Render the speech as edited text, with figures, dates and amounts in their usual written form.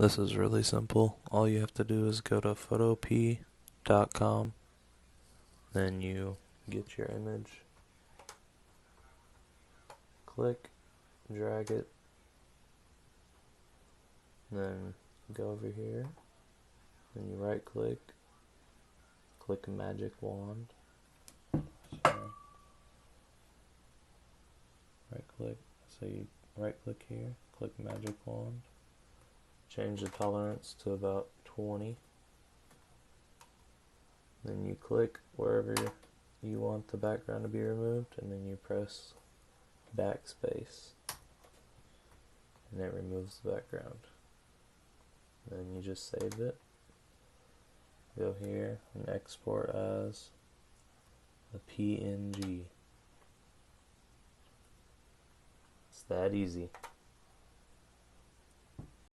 This is really simple. All you have to do is go to photop.com, then you get your image, click, drag it, then go over here, then you right click, click magic wand, sorry, right click, so you right click here, click magic wand, change the tolerance to about 20, then you click wherever you want the background to be removed, and then you press backspace and it removes the background. Then you just save it, go here and export as a PNG. It's that easy.